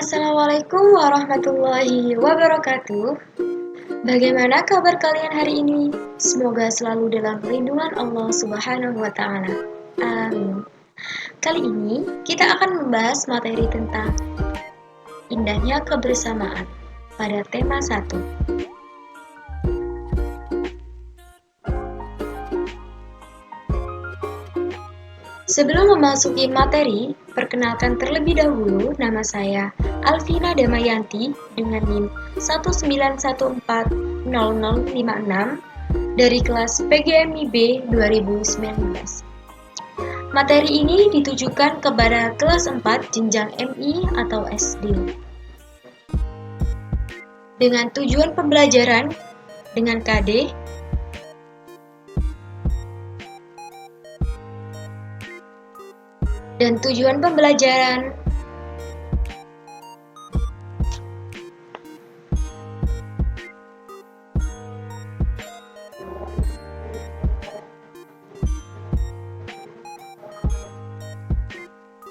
Assalamualaikum warahmatullahi wabarakatuh. Bagaimana kabar kalian hari ini? Semoga selalu dalam perlindungan Allah Subhanahu wa Ta'ala. Amin. Kali ini kita akan membahas materi tentang indahnya kebersamaan pada tema 1. Sebelum memasuki materi, perkenalkan terlebih dahulu nama saya Alvina Damayanti dengan NIM 191400056 dari kelas PGMIB 2019. Materi ini ditujukan kepada kelas 4 jenjang MI atau SD. Dengan tujuan pembelajaran dengan KD, dan tujuan pembelajaran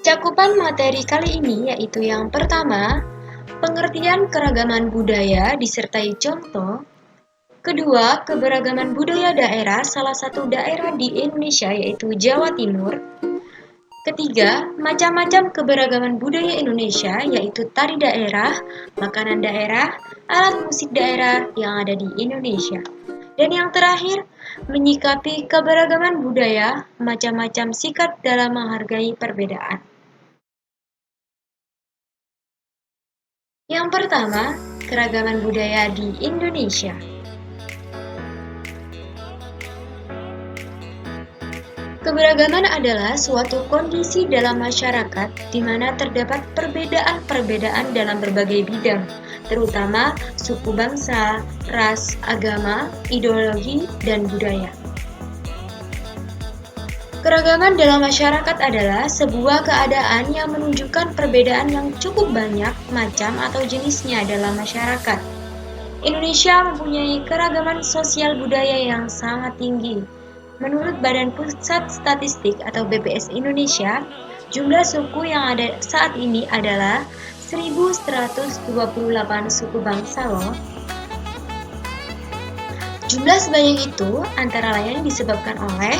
cakupan materi kali ini yaitu yang pertama, pengertian keragaman budaya disertai contoh. Kedua, keberagaman budaya daerah salah satu daerah di Indonesia yaitu Jawa Timur. Ketiga, macam-macam keberagaman budaya Indonesia yaitu tari daerah, makanan daerah, alat musik daerah yang ada di Indonesia. Dan yang terakhir, menyikapi keberagaman budaya, macam-macam sikap dalam menghargai perbedaan. Yang pertama, keragaman budaya di Indonesia. Keberagaman adalah suatu kondisi dalam masyarakat di mana terdapat perbedaan-perbedaan dalam berbagai bidang, terutama suku bangsa, ras, agama, ideologi, dan budaya. Keragaman dalam masyarakat adalah sebuah keadaan yang menunjukkan perbedaan yang cukup banyak macam atau jenisnya dalam masyarakat. Indonesia mempunyai keragaman sosial budaya yang sangat tinggi. Menurut Badan Pusat Statistik atau BPS Indonesia, jumlah suku yang ada saat ini adalah 1.128 suku bangsa loh. Jumlah sebanyak itu antara lain disebabkan oleh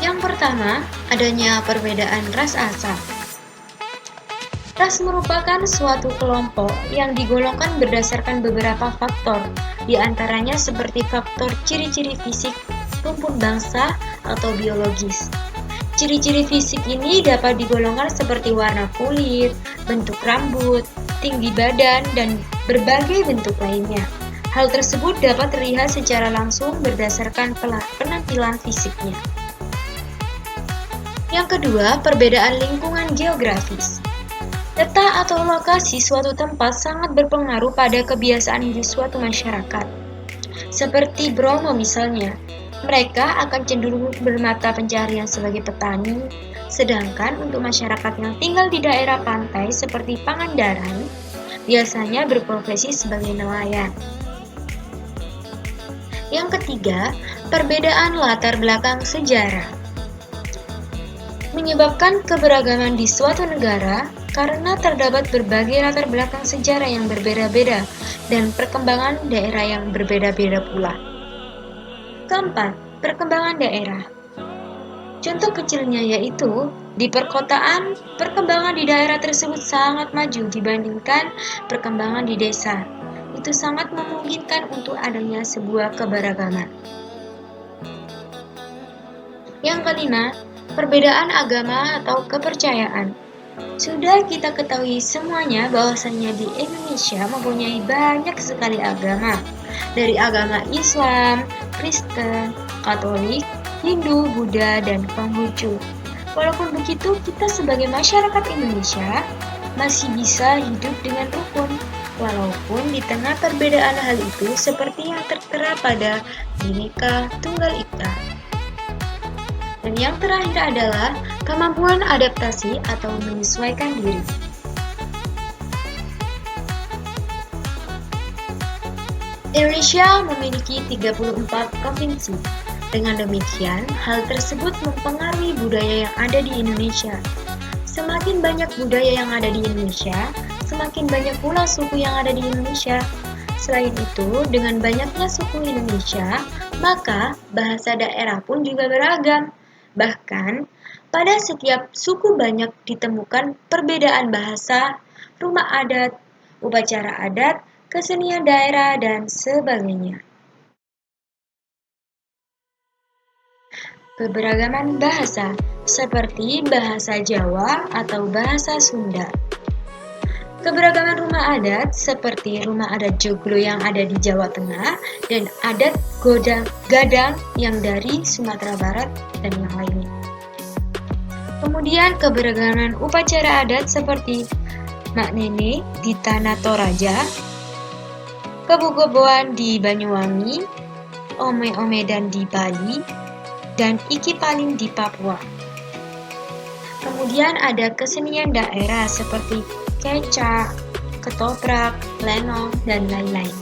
yang pertama, adanya perbedaan ras asal. Ras merupakan suatu kelompok yang digolongkan berdasarkan beberapa faktor, di antaranya seperti faktor ciri-ciri fisik, rumpun bangsa, atau biologis. Ciri-ciri fisik ini dapat digolongkan seperti warna kulit, bentuk rambut, tinggi badan, dan berbagai bentuk lainnya. Hal tersebut dapat terlihat secara langsung berdasarkan penampilan fisiknya. Yang kedua, perbedaan lingkungan geografis. Letak atau lokasi suatu tempat sangat berpengaruh pada kebiasaan hidup suatu masyarakat. Seperti Bromo misalnya, mereka akan cenderung bermata pencaharian sebagai petani, sedangkan untuk masyarakat yang tinggal di daerah pantai seperti Pangandaran, biasanya berprofesi sebagai nelayan. Yang ketiga, perbedaan latar belakang sejarah. Menyebabkan keberagaman di suatu negara karena terdapat berbagai latar belakang sejarah yang berbeda-beda dan perkembangan daerah yang berbeda-beda pula. Keempat, perkembangan daerah. Contoh kecilnya yaitu, di perkotaan, perkembangan di daerah tersebut sangat maju dibandingkan perkembangan di desa. Itu sangat memungkinkan untuk adanya sebuah keberagaman. Yang kelima, perbedaan agama atau kepercayaan. Sudah kita ketahui semuanya bahwasannya di Indonesia mempunyai banyak sekali agama, dari agama Islam, Kristen, Katolik, Hindu, Buddha, dan Konghucu. Walaupun begitu, kita sebagai masyarakat Indonesia masih bisa hidup dengan rukun, walaupun di tengah perbedaan hal itu seperti yang tertera pada Bhinneka Tunggal Ika. Dan yang terakhir adalah kemampuan adaptasi atau menyesuaikan diri. Indonesia memiliki 34 provinsi. Dengan demikian, hal tersebut mempengaruhi budaya yang ada di Indonesia. Semakin banyak budaya yang ada di Indonesia, semakin banyak pula suku yang ada di Indonesia. Selain itu, dengan banyaknya suku Indonesia, maka bahasa daerah pun juga beragam. Bahkan, pada setiap suku banyak ditemukan perbedaan bahasa, rumah adat, upacara adat, kesenian daerah, dan sebagainya. Keberagaman bahasa, seperti bahasa Jawa atau bahasa Sunda. Keberagaman rumah adat seperti rumah adat Joglo yang ada di Jawa Tengah dan adat Gadang yang dari Sumatera Barat dan yang lainnya. Kemudian keberagaman upacara adat seperti Mak Nene di Tanah Toraja, Kebo-keboan di Banyuwangi, Ome-omedan di Bali, dan Iki Paling di Papua. Kemudian ada kesenian daerah seperti kecak, ketoprak, lenong, dan lain-lain.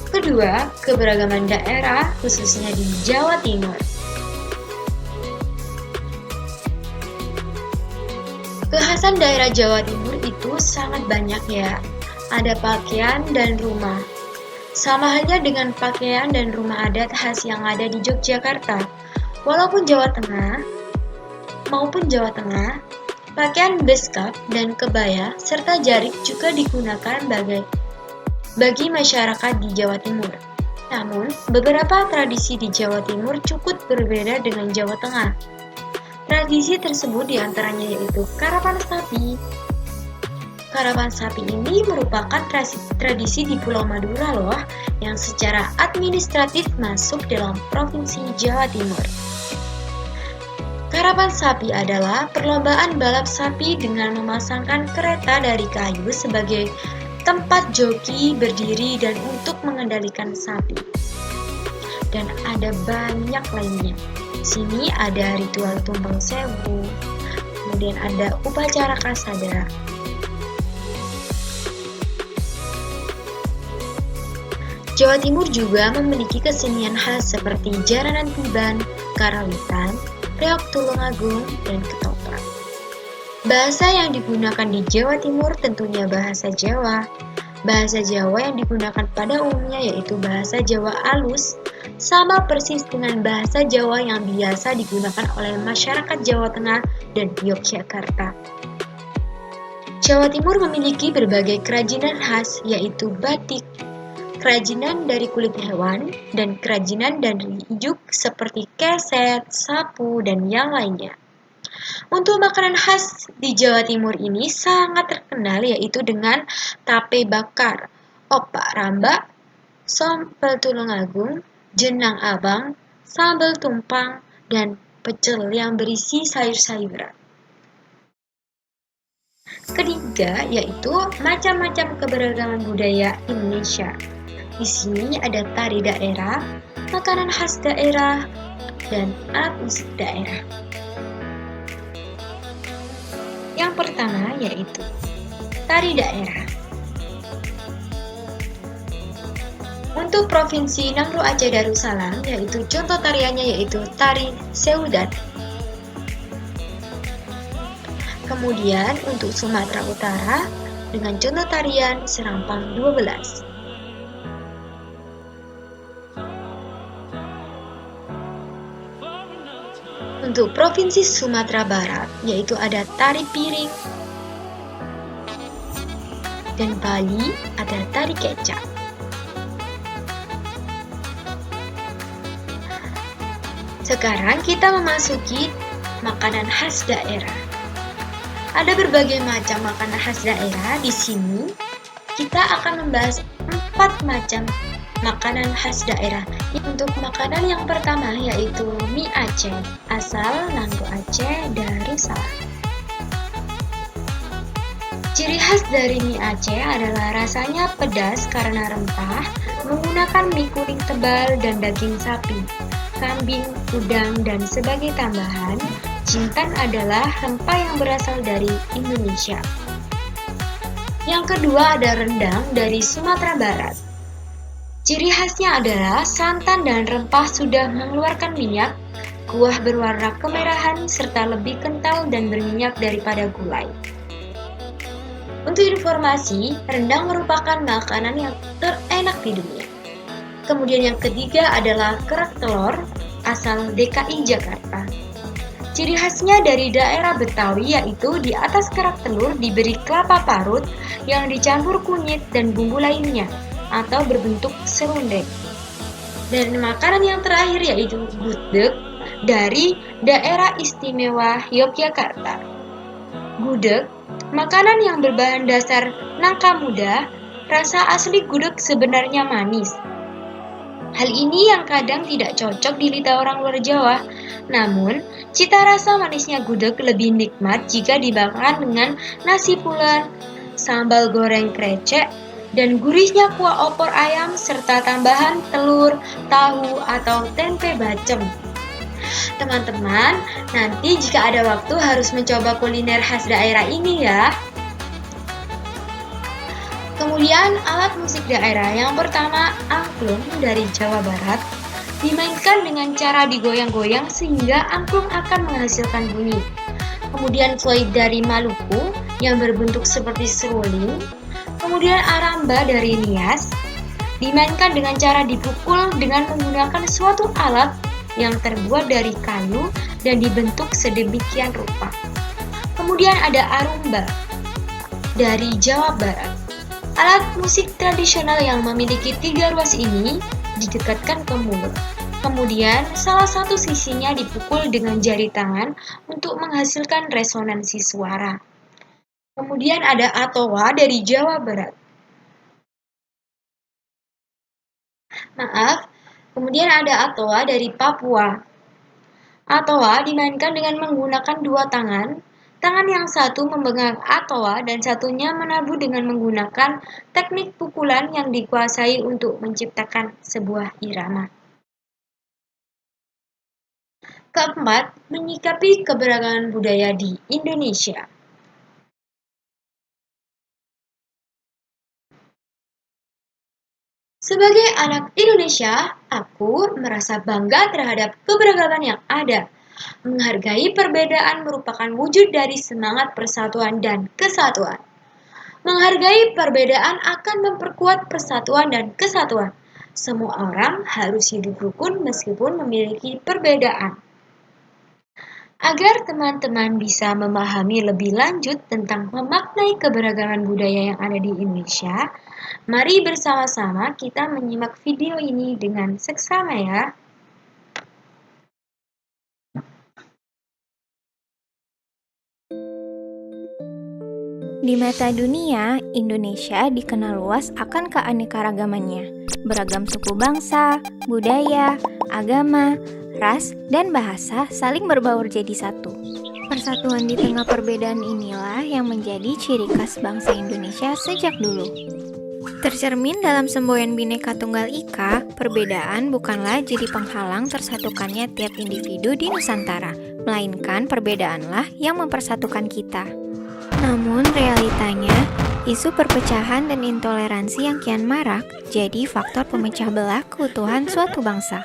Kedua, keberagaman daerah khususnya di Jawa Timur. Kekhasan daerah Jawa Timur itu sangat banyak ya. Ada pakaian dan rumah. Sama halnya dengan pakaian dan rumah adat khas yang ada di Yogyakarta. Walaupun Jawa Tengah maupun Jawa Tengah, pakaian beskap dan kebaya serta jarik juga digunakan bagi masyarakat di Jawa Timur. Namun, beberapa tradisi di Jawa Timur cukup berbeda dengan Jawa Tengah. Tradisi tersebut diantaranya yaitu karapan sapi. Karapan sapi ini merupakan tradisi di Pulau Madura loh, yang secara administratif masuk dalam Provinsi Jawa Timur. Karapan sapi adalah perlombaan balap sapi dengan memasangkan kereta dari kayu sebagai tempat joki berdiri dan untuk mengendalikan sapi. Dan ada banyak lainnya. Di sini ada ritual tumpang sewu, kemudian ada upacara kasada. Jawa Timur juga memiliki kesenian khas seperti jaranan tiban, karawitan, reok tulungagung, dan ketoprak. Bahasa yang digunakan di Jawa Timur tentunya bahasa Jawa. Bahasa Jawa yang digunakan pada umumnya yaitu bahasa Jawa alus, sama persis dengan bahasa Jawa yang biasa digunakan oleh masyarakat Jawa Tengah dan Yogyakarta. Jawa Timur memiliki berbagai kerajinan khas yaitu batik, kerajinan dari kulit hewan, dan kerajinan dari ijuk seperti keset, sapu, dan yang lainnya. Untuk makanan khas di Jawa Timur ini sangat terkenal yaitu dengan tape bakar, opak rambak, sompel tulungagung, jenang abang, sambal tumpang, dan pecel yang berisi sayur-sayuran. Ketiga yaitu macam-macam keberagaman budaya Indonesia. Di sini ada tari daerah, makanan khas daerah, dan alat musik daerah. Yang pertama yaitu tari daerah. Untuk Provinsi Nangro Aceh Darussalam, yaitu contoh tariannya yaitu tari Seudat. Kemudian untuk Sumatera Utara dengan contoh tarian Serampang 12. Untuk Provinsi Sumatera Barat, yaitu ada tari piring, dan Bali ada tari kecak. Sekarang kita memasuki makanan khas daerah. Ada berbagai macam makanan khas daerah. Di sini kita akan membahas 4 macam makanan khas daerah. Untuk makanan yang pertama yaitu mie Aceh, asal Nangro Aceh Darussalam. Ciri khas dari mie Aceh adalah rasanya pedas karena rempah, menggunakan mie kuning tebal dan daging sapi, kambing, udang, dan sebagai tambahan, jintan adalah rempah yang berasal dari Indonesia. Yang kedua ada rendang dari Sumatera Barat. Ciri khasnya adalah santan dan rempah sudah mengeluarkan minyak, kuah berwarna kemerahan serta lebih kental dan berminyak daripada gulai. Untuk informasi, rendang merupakan makanan yang terenak di dunia. Kemudian yang ketiga adalah kerak telur asal DKI Jakarta. Ciri khasnya dari daerah Betawi yaitu di atas kerak telur diberi kelapa parut yang dicampur kunyit dan bumbu lainnya atau berbentuk serundeng. Dan makanan yang terakhir yaitu gudeg dari daerah istimewa Yogyakarta. Gudeg, makanan yang berbahan dasar nangka muda, rasa asli gudeg sebenarnya manis. Hal ini yang kadang tidak cocok di lidah orang luar Jawa. Namun, cita rasa manisnya gudeg lebih nikmat jika dimakan dengan nasi pulen, sambal goreng krecek, dan gurihnya kuah opor ayam serta tambahan telur, tahu, atau tempe bacem. Teman-teman, nanti jika ada waktu harus mencoba kuliner khas daerah ini ya. Kemudian alat musik daerah yang pertama, angklung dari Jawa Barat, dimainkan dengan cara digoyang-goyang sehingga angklung akan menghasilkan bunyi. Kemudian fluit dari Maluku yang berbentuk seperti seruling. Kemudian aramba dari Nias, dimainkan dengan cara dipukul dengan menggunakan suatu alat yang terbuat dari kayu dan dibentuk sedemikian rupa. Kemudian ada arumba dari Jawa Barat. Alat musik tradisional yang memiliki 3 ruas ini didekatkan ke mulut. Kemudian salah satu sisinya dipukul dengan jari tangan untuk menghasilkan resonansi suara. Kemudian ada atowa dari Jawa Barat. Kemudian ada atowa dari Papua. Atowa dimainkan dengan menggunakan 2 tangan. Tangan yang satu memegang atowa dan satunya menabuh dengan menggunakan teknik pukulan yang dikuasai untuk menciptakan sebuah irama. Keempat, menyikapi keberagaman budaya di Indonesia. Sebagai anak Indonesia, aku merasa bangga terhadap keberagaman yang ada. Menghargai perbedaan merupakan wujud dari semangat persatuan dan kesatuan. Menghargai perbedaan akan memperkuat persatuan dan kesatuan. Semua orang harus hidup rukun meskipun memiliki perbedaan. Agar teman-teman bisa memahami lebih lanjut tentang memaknai keberagaman budaya yang ada di Indonesia, mari bersama-sama kita menyimak video ini dengan seksama ya. Di mata dunia, Indonesia dikenal luas akan keanekaragamannya. Beragam suku bangsa, budaya, agama, ras, dan bahasa saling berbaur jadi satu. Persatuan di tengah perbedaan inilah yang menjadi ciri khas bangsa Indonesia sejak dulu. Tercermin dalam semboyan Bhinneka Tunggal Ika, perbedaan bukanlah jadi penghalang tersatukannya tiap individu di Nusantara, melainkan perbedaanlah yang mempersatukan kita. Namun realitanya, isu perpecahan dan intoleransi yang kian marak jadi faktor pemecah belah keutuhan suatu bangsa.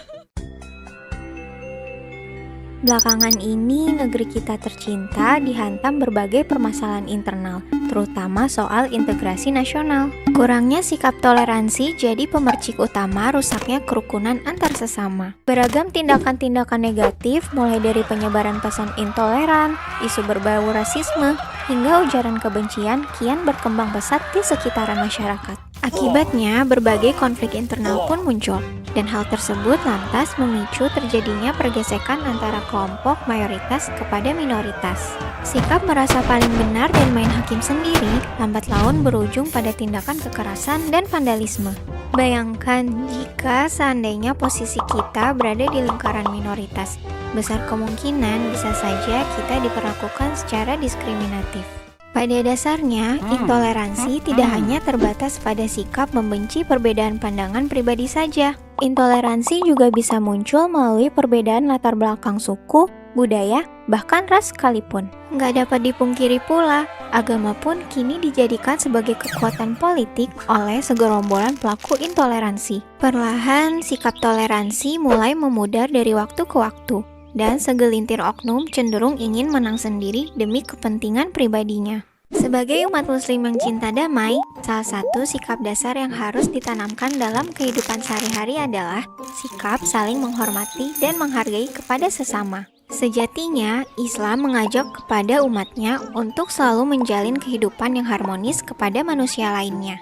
Belakangan ini, negeri kita tercinta dihantam berbagai permasalahan internal, terutama soal integrasi nasional. Kurangnya sikap toleransi jadi pemercik utama rusaknya kerukunan antar sesama. Beragam tindakan-tindakan negatif, mulai dari penyebaran pesan intoleran, isu berbau rasisme, hingga ujaran kebencian kian berkembang pesat di sekitaran masyarakat. Akibatnya, berbagai konflik internal pun muncul, dan hal tersebut lantas memicu terjadinya pergesekan antara kelompok mayoritas kepada minoritas. Sikap merasa paling benar dan main hakim sendiri lambat laun berujung pada tindakan kekerasan dan vandalisme. Bayangkan jika seandainya posisi kita berada di lingkaran minoritas, besar kemungkinan bisa saja kita diperlakukan secara diskriminatif. Pada dasarnya, intoleransi tidak hanya terbatas pada sikap membenci perbedaan pandangan pribadi saja. Intoleransi juga bisa muncul melalui perbedaan latar belakang suku, budaya, bahkan ras sekalipun. Nggak dapat dipungkiri pula, agama pun kini dijadikan sebagai kekuatan politik oleh segerombolan pelaku intoleransi. Perlahan, sikap toleransi mulai memudar dari waktu ke waktu, dan segelintir oknum cenderung ingin menang sendiri demi kepentingan pribadinya. Sebagai umat muslim yang cinta damai, salah satu sikap dasar yang harus ditanamkan dalam kehidupan sehari-hari adalah sikap saling menghormati dan menghargai kepada sesama. Sejatinya, Islam mengajak kepada umatnya untuk selalu menjalin kehidupan yang harmonis kepada manusia lainnya.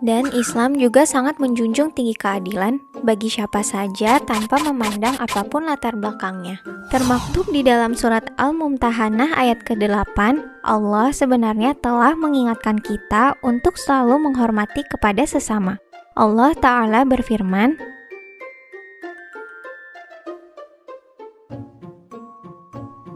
Dan Islam juga sangat menjunjung tinggi keadilan bagi siapa saja tanpa memandang apapun latar belakangnya. Termaktub di dalam surat Al-Mumtahanah ayat ke-8, Allah sebenarnya telah mengingatkan kita untuk selalu menghormati kepada sesama. Allah Ta'ala berfirman,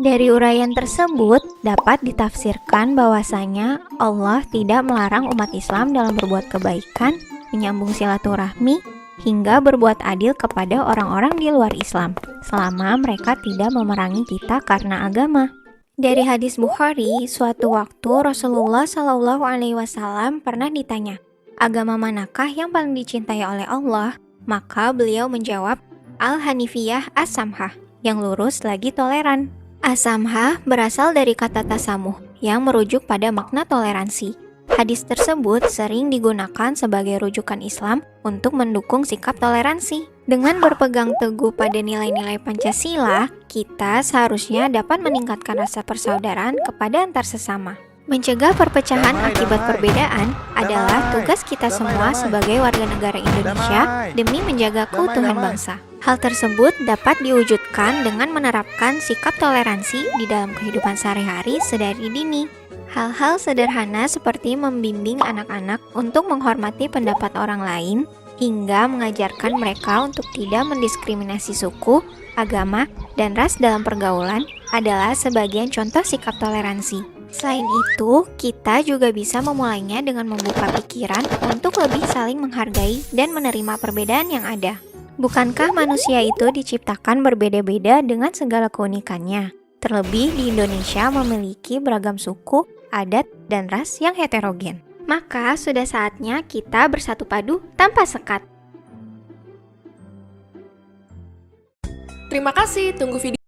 dari uraian tersebut dapat ditafsirkan bahwasanya Allah tidak melarang umat Islam dalam berbuat kebaikan, menyambung silaturahmi, hingga berbuat adil kepada orang-orang di luar Islam, selama mereka tidak memerangi kita karena agama. Dari hadis Bukhari, suatu waktu Rasulullah Shallallahu Alaihi Wasallam pernah ditanya, agama manakah yang paling dicintai oleh Allah? Maka beliau menjawab, Al-Hanifiyah As-Samhah, yang lurus lagi toleran. As-Samhah berasal dari kata tasamuh, yang merujuk pada makna toleransi. Hadis tersebut sering digunakan sebagai rujukan Islam untuk mendukung sikap toleransi. Dengan berpegang teguh pada nilai-nilai Pancasila, kita seharusnya dapat meningkatkan rasa persaudaraan kepada antar sesama. Mencegah perpecahan akibat perbedaan adalah tugas kita semua sebagai warga negara Indonesia demi menjaga keutuhan bangsa. Hal tersebut dapat diwujudkan dengan menerapkan sikap toleransi di dalam kehidupan sehari-hari sedari dini. Hal-hal sederhana seperti membimbing anak-anak untuk menghormati pendapat orang lain, hingga mengajarkan mereka untuk tidak mendiskriminasi suku, agama, dan ras dalam pergaulan adalah sebagian contoh sikap toleransi. Selain itu, kita juga bisa memulainya dengan membuka pikiran untuk lebih saling menghargai dan menerima perbedaan yang ada. Bukankah manusia itu diciptakan berbeda-beda dengan segala keunikannya? Terlebih di Indonesia memiliki beragam suku, adat, dan ras yang heterogen. Maka sudah saatnya kita bersatu padu tanpa sekat. Terima kasih, tunggu video.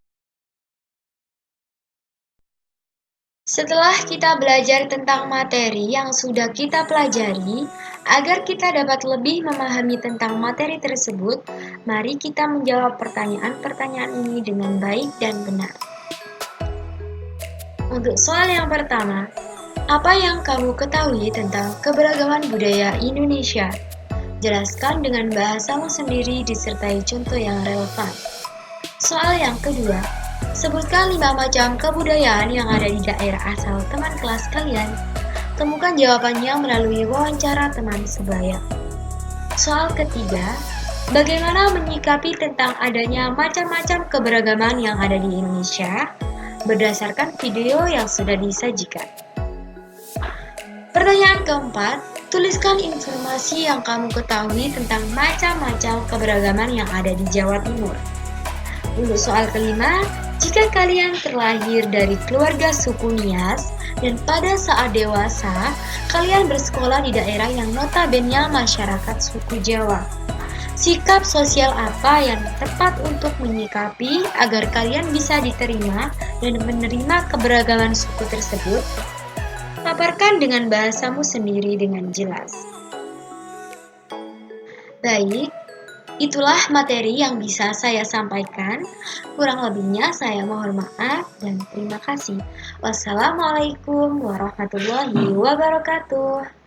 Setelah kita belajar tentang materi yang sudah kita pelajari, agar kita dapat lebih memahami tentang materi tersebut, mari kita menjawab pertanyaan-pertanyaan ini dengan baik dan benar. Untuk soal yang pertama, apa yang kamu ketahui tentang keberagaman budaya Indonesia? Jelaskan dengan bahasamu sendiri disertai contoh yang relevan. Soal yang kedua, sebutkan 5 macam kebudayaan yang ada di daerah asal teman kelas kalian. Temukan jawabannya melalui wawancara teman sebaya. Soal ketiga, bagaimana menyikapi tentang adanya macam-macam keberagaman yang ada di Indonesia berdasarkan video yang sudah disajikan. Pertanyaan keempat, tuliskan informasi yang kamu ketahui tentang macam-macam keberagaman yang ada di Jawa Timur. Untuk soal kelima, jika kalian terlahir dari keluarga suku Nias dan pada saat dewasa, kalian bersekolah di daerah yang notabene masyarakat suku Jawa. Sikap sosial apa yang tepat untuk menyikapi agar kalian bisa diterima dan menerima keberagaman suku tersebut? Paparkan dengan bahasamu sendiri dengan jelas. Baik, itulah materi yang bisa saya sampaikan. Kurang lebihnya saya mohon maaf dan terima kasih. Wassalamualaikum warahmatullahi wabarakatuh.